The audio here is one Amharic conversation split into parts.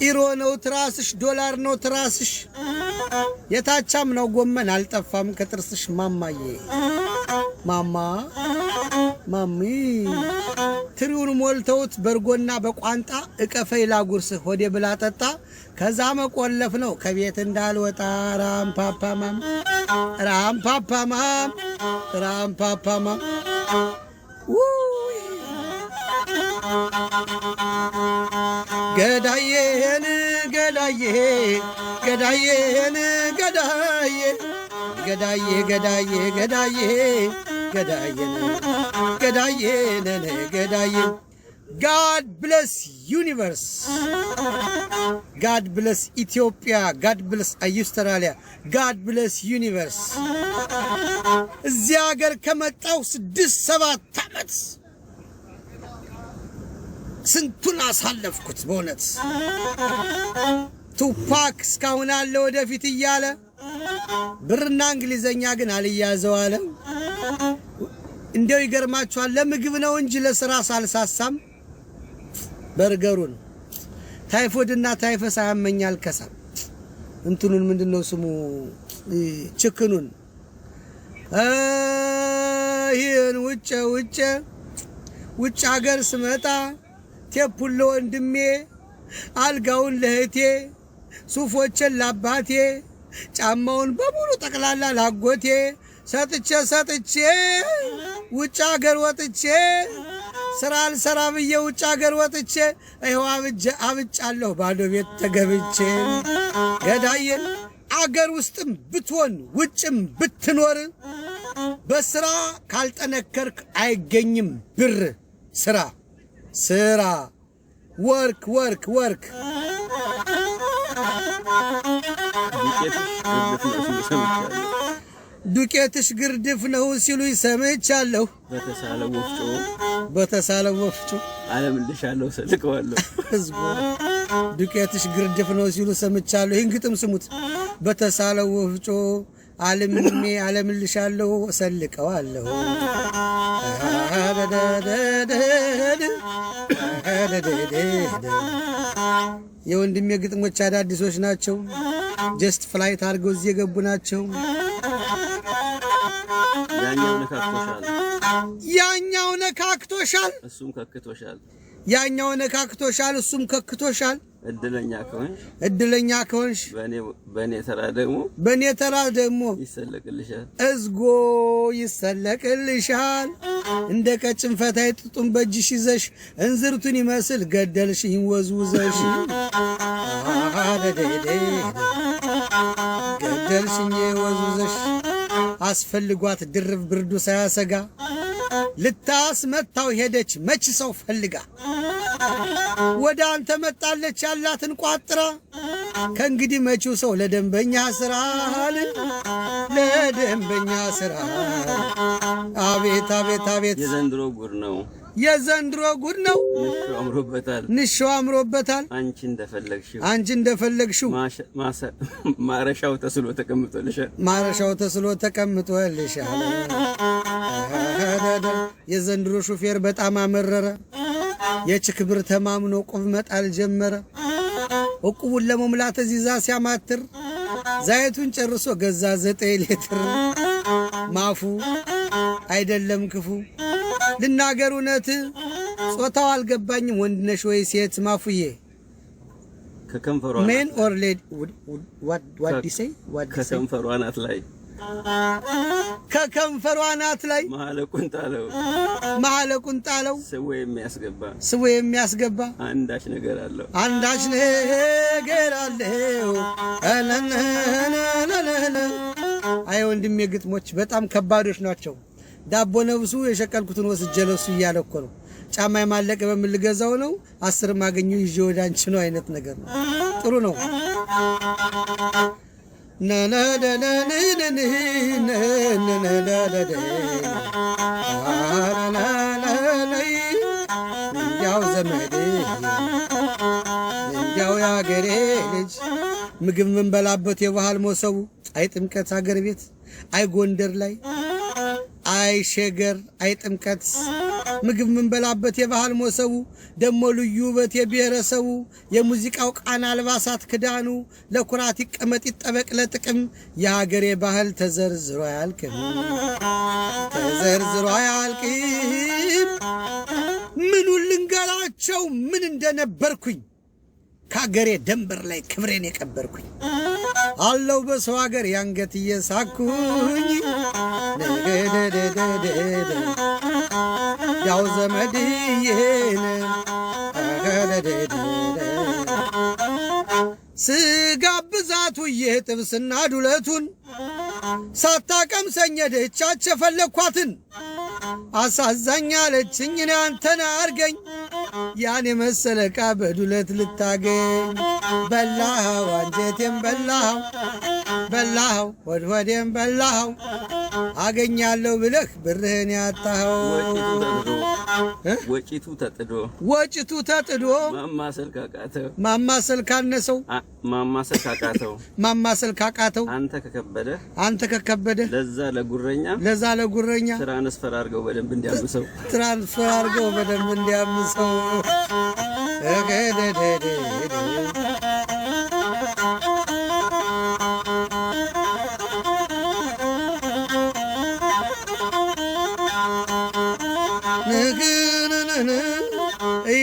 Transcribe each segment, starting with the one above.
ኢሮ ነው ትራስሽ ዶላር ነው ትራስሽ የታቻም ነው ጎመን አልጠፋም ከጥርስሽ ማማዬ ማማ ማሚ ትሪውን ሞልተውት በርጎና በቋንጣ እቀፈይ ላጉርስ ሆዴ ብላ ጠጣ ከዛ መቆለፍ ነው ከቤት እንዳልወጣ ራምፓፓማም ራምፓፓማም ራምፓፓማም ገዳዬን ገዳዬ ገዳዬን ገዳዬ ገዳዬ ገዳዬ ገዳዬ ገዳዬን ገዳዬን ገዳዬ God bless universe God bless Ethiopia God bless Australia God bless universe እዚያ ሀገር ከመጣው 6-7 ዓመት ስንቱን አሳለፍኩት በእውነት ቱፓክ እስካሁን አለ ወደፊት እያለ ብርና እንግሊዘኛ ግን አልያዘው አለ እንደው ይገርማችኋል ለምግብ ነው እንጂ ለሥራ ሳልሳሳም በርገሩን ታይፎድና ታይፈስ አያመኛል ከሳም እንትኑን ምንድነው ስሙ ቺክኑን ይሄን ውጭ ሀገር ስመጣ ቴፑል ለወንድሜ አልጋውን ለህቴ ሱፎችን ላባቴ ጫማውን በሙሉ ጠቅላላ ላጎቴ ሰጥቼ ውጭ ሀገር ወጥቼ ስራ አልሰራ ብዬ ውጭ ሀገር ወጥቼ አይዋ አብጫለሁ ባዶ ቤት ተገብቼ ገዳዬን አገር ውስጥም ብትሆን ውጭም ብትኖር በስራ ካልጠነከርክ አይገኝም ብር ስራ ወርክ ዱቄትሽ ግርድፍ ነው ሲሉ ይሰምቻለሁ በተሳለው ወፍጮ አለምልሻለሁ ሰልቀዋለሁ ህዝቡ ዱቄትሽ ግርድፍ ነው ሲሉ ሰምቻለሁ ይህን ግጥም ስሙት በተሳለው ወፍጮ አለምልሻለሁ ሰልቀዋለሁ የወንድሜ ግጥሞች አዳዲሶች ናቸው ጀስት ፍላይት አድርገው እዚህ የገቡ ናቸው ያኛው ነካክቶሻል ያኛው ነካክቶሻል እሱም ከክቶሻል እድለኛ ከሆንሽ በኔ ተራ ደግሞ ይሰለቅልሻል እንደ ቀጭን ፈታይ ጥጡን በእጅሽ ይዘሽ እንዝርቱን ይመስል ገደልሽኝ ወዝውዘሽ ገደልሽኝ ወዝውዘሽ አስፈልጓት ድርብ ብርዱ ሳያሰጋ ልታስመታው ሄደች መች ሰው ፈልጋ ወደ አንተ መጣለች ያላትን ቋጥራ ከእንግዲህ መጪው ሰው ለደንበኛ ስራ አቤት የዘንድሮ ጉድ ነው ንሾ አምሮበታል አንቺ እንደፈለግሽው ማረሻው ተስሎ ተቀምጦልሻል የዘንድሮ ሹፌር በጣም አመረረ የችክብር ተማምኖ ቁብ መጣል ጀመረ እቁቡን ለመሙላት እዚዛ ሲያማትር ዘይቱን ጨርሶ ገዛ 9 ሊትር ማፉ አይደለም ክፉ ልናገር እውነት ጾታው አልገባኝም ወንድነሽ ወይ ሴት ማፉዬ ከከንፈሯ ሜን ኦር ሌዲ what do you say ከከንፈሯ ናት ላይ መሐለቁን ጣለው ስው የሚያስገባ አንዳች ነገር አለው አይ ወንድሜ ግጥሞች በጣም ከባዶች ናቸው ዳቦ ነብሱ የሸቀልኩትን ወስጀለሱ እያለኮ ነው ጫማ የማለቀ በመልገዛው ነው 10 ማገኙ ይዤ ወዳንቺ ነው አይነት ነገር ነው ጥሩ ነው ያው ዘመዴ ያው ያገሬ ልጅ ምግብ ምን በላበት የባህል ሞሰቡ አይ ጥምቀት ሀገር ቤት አይ ጎንደር ላይ አይ ሸገር አይ ጥምቀት ምግብ ምንበላበት የባህል ሞሰቡ ደሞ ልዩ ውበት የብሔረሰቡ የሙዚቃው ቃና አልባሳት ክዳኑ ለኩራት ይቀመጥ ይጠበቅ ለጥቅም የሀገሬ ባህል ተዘርዝሮ አያልቅም ተዘርዝሮ አያልቅም ምኑን ልንገራቸው ምን እንደነበርኩኝ ከሀገሬ ደንበር ላይ ክብሬን የቀበርኩኝ አለው በሰው ሀገር ያንገት እየሳኩኝ ያው ዘመድዬን ስጋ ብዛቱ የጥብስና ዱለቱን ሳታቀምሰኝ ደቻች ፈለኳትን አሳዛኛለችኝ እኔ አንተን አርገኝ ያን የመሰለቃ በዱለት ልታገኝ በላው አንጀቴን በላው ወድወዴን በላው አገኛለሁ ብለህ ብርህን ያጣኸው ወጭቱ ተጥዶ ማማሰል ካነሰው ማማሰል ካቃተው አንተ ከከበደ ለዛ ለጉረኛ ትራንስፈር አድርገው በደንብ እንዲያምሰው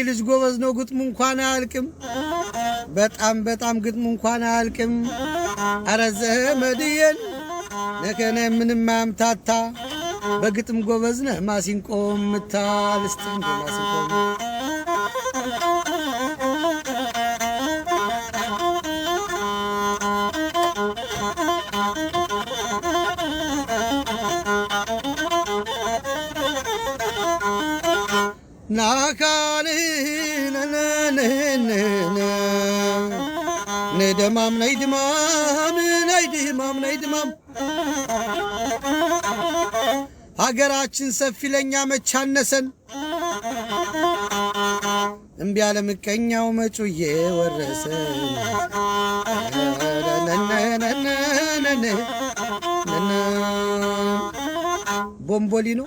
ልጅ ጎበዝ ነው ግጥሙ እንኳን አያልቅም በጣም ግጥሙ እንኳን አያልቅም አረ ዘመድዬን ነከነ ምንም ማምታታ በግጥም ጎበዝ ነህ ማሲንቆ ምታል እስቲንግ ማሲንቆ ናካኒ ነደማም ነይድማም ሀገራችን ሰፊ ለኛ መቻነሰን እምቢ ያለ ምቀኛው መጩዬ ወረሰን ቦምቦሊኖ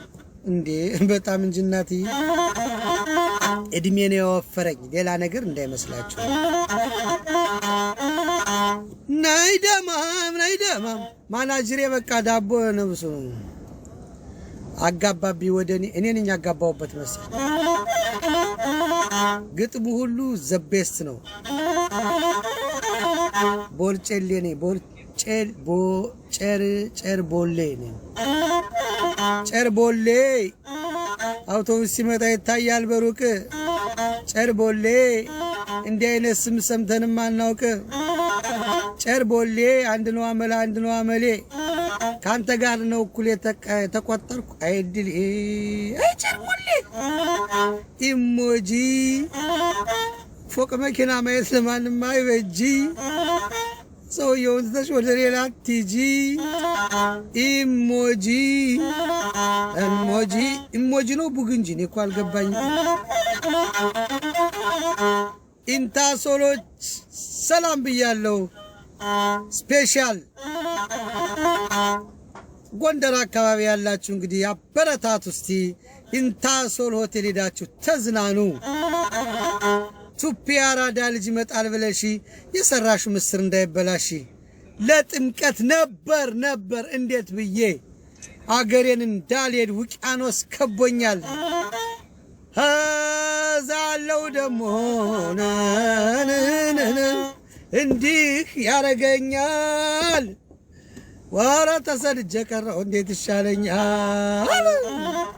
እንዴ በጣም እንጅናት እድሜን የወፈረኝ ሌላ ነገር እንዳይመስላችሁ ናይደማም ማናጅሬ በቃ ዳቦ ነብሱ አጋባቢ ወደኔ እኔ ነኝ ያጋባውበት መሰል ግጥሙ ሁሉ ዘቤስት ነው ቦልጨሌ ነኝ ጨርቦሌ ነኝ ጨርቦሌ አውቶቡስ ሲመጣ ይታያል በሩቅ ጨርቦሌ እንዲህ አይነት ስም ሰምተንም አናውቅ ጨርቦሌ አንድ ነው አመሌ ካንተ ጋር ነው እኩል ተቆጠርኩ አይድል ጨርቦሌ ኢሞጂ ፎቅ መኪና ማየት ለማንም አይበጂ ሰውየውን ትተሽ ወደ ሌላ አትሂጂ ኢሞጂ ነው ቡግንጂ እኔ እኮ አልገባኝም ኢንታሶሎች ሰላም ብያለሁ ስፔሻል ጎንደር አካባቢ ያላችሁ እንግዲህ አበረታቱ እስቲ ኢንታሶል ሆቴል ሄዳችሁ ተዝናኑ ቱፒ አራዳ ልጅ ይመጣል ብለሽ የሰራሹ ምስር እንዳይበላሽ ለጥምቀት ነበር እንዴት ብዬ አገሬን እንዳልሄድ ውቅያኖስ ከቦኛል ዛለው ደሞ እንዲህ ያረገኛል ወራ ተሰድጀ ቀረው እንዴት ይሻለኛል